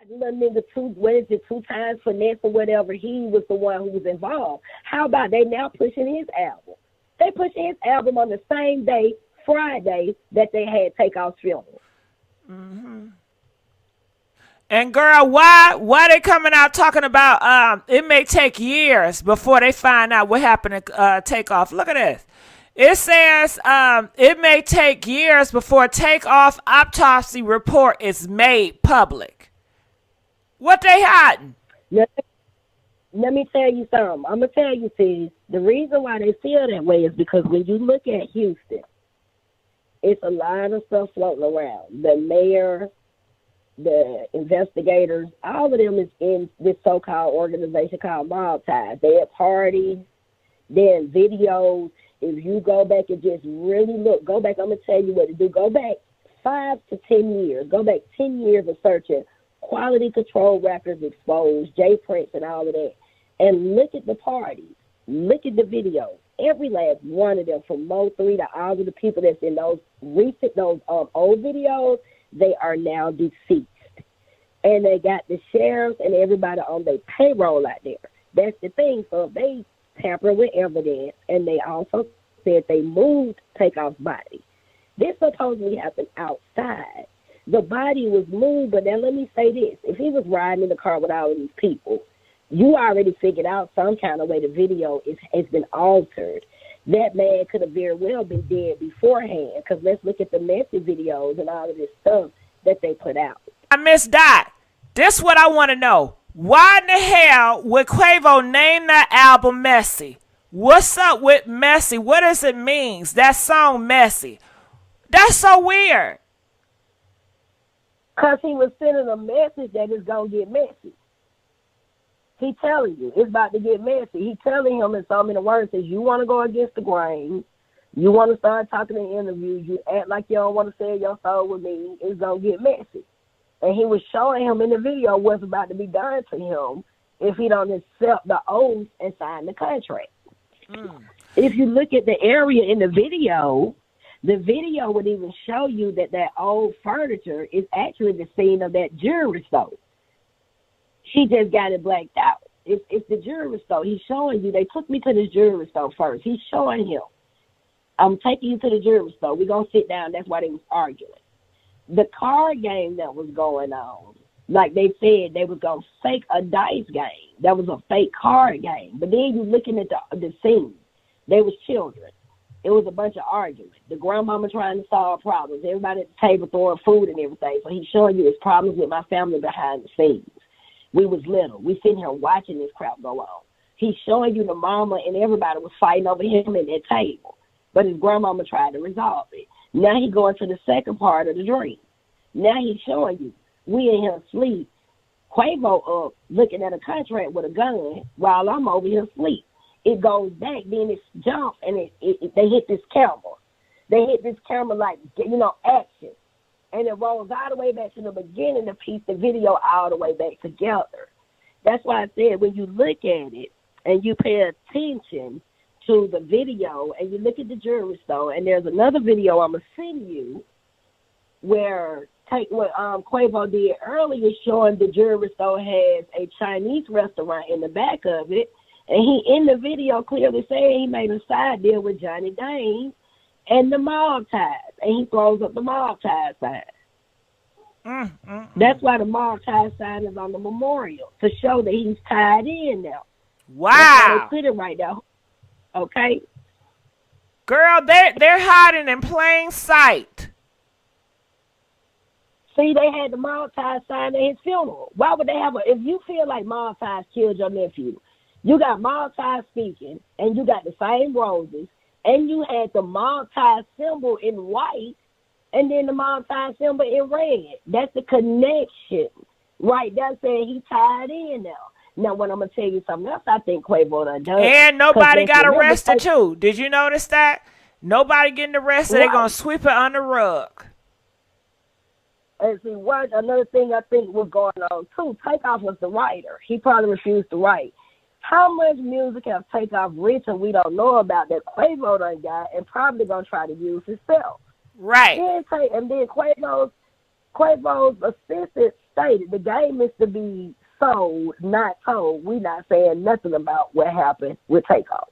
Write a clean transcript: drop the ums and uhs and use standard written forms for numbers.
Little nigga two times finesse or whatever, he was the one who was involved. How about they now pushing his album? They pushing his album on the same day, Friday, that they had Takeoff's funeral. Mm-hmm. And girl, why they coming out talking about it may take years before they find out what happened to Takeoff? Look at this. It says it may take years before Takeoff autopsy report is made public. What they hiding? Let me tell you something. I'm going to tell you, sis, the reason why they feel that way is because when you look at Houston, it's a lot of stuff floating around. The mayor, the investigators, all of them is in this so-called organization called Mob Ties. They at parties, they're in videos. If you go back and just really look, go back, I'm going to tell you what to do. Go back 5 to 10 years. Go back 10 years of searching Quality Control Records Exposed, Jay Prince and all of that. And look at the parties. Look at the videos. Every last one of them, from Mo 3 to all of the people that's in those old videos, they are now deceased. And they got the sheriffs and everybody on their payroll out there. That's the thing. So if they tamper with evidence, and they also said they moved Takeoff's body. This supposedly happened outside. The body was moved, but then let me say this. If he was riding in the car with all of these people, you already figured out some kind of way the video has been altered. That man could have very well been dead beforehand, because let's look at the messy videos and all of this stuff that they put out. I Miss Dot, this is what I want to know. Why in the hell would Quavo name that album Messy? What's up with Messy? What does it mean? That song Messy. That's so weird. Because he was sending a message that it's going to get messy. He telling you it's about to get messy. He telling him in so many words, says, you want to go against the grain. You want to start talking in interviews. You act like you don't want to sell your soul with me. It's going to get messy. And he was showing him in the video what's about to be done to him if he don't accept the oath and sign the contract. If you look at the area in the video would even show you that old furniture is actually the scene of that jewelry store. She just got it blacked out. It's the jewelry store. He's showing you. They took me to this jewelry store first. He's showing him. I'm taking you to the jewelry store. We're going to sit down. That's why they was arguing. The card game that was going on, like they said, they was going to fake a dice game. That was a fake card game. But then you looking at the scene. They was children. It was a bunch of arguing. The grandmama trying to solve problems. Everybody at the table throwing food and everything. So he's showing you his problems with my family behind the scenes. We was little. We sitting here watching this crap go on. He's showing you the mama and everybody was fighting over him at that table. But his grandmama tried to resolve it. Now he going to the second part of the dream. Now he's showing you. We in here asleep. Quavo up looking at a contract with a gun while I'm over here asleep. It goes back, then it jumps, and they hit this camera. They hit this camera like, action. And it rolls all the way back to the beginning to piece the video all the way back together. That's why I said when you look at it and you pay attention to the video and you look at the jewelry store, and there's another video I'm going to send you where what Quavo did earlier, showing the jewelry store has a Chinese restaurant in the back of it. And he, in the video, clearly said he made a side deal with Johnny Dane and the Mob Ties. And he throws up the Mob Ties sign. That's why the Mob Ties sign is on the memorial, to show that he's tied in now. Wow. That's why they put it right there. Okay? Girl, they're hiding in plain sight. See, they had the Mob Ties sign at his funeral. Why would they have if you feel like Mob Ties killed your nephew, you got Mob Ties speaking, and you got the same roses, and you had the Mob Ties symbol in white, and then the Mob Ties symbol in red. That's the connection. Right, that's saying he tied in now. Now, when I'm going to tell you something else, I think Quavo done. And nobody got arrested, too. Did you notice that? Nobody getting arrested. Right. They're going to sweep it under the rug. And see, another thing I think was going on, too, Takeoff was the writer. He probably refused to write. How much music have Takeoff written we don't know about that Quavo done got and probably going to try to use himself? Right. And then Quavo's assistant stated, the game is to be sold, not told. We not saying nothing about what happened with Takeoff.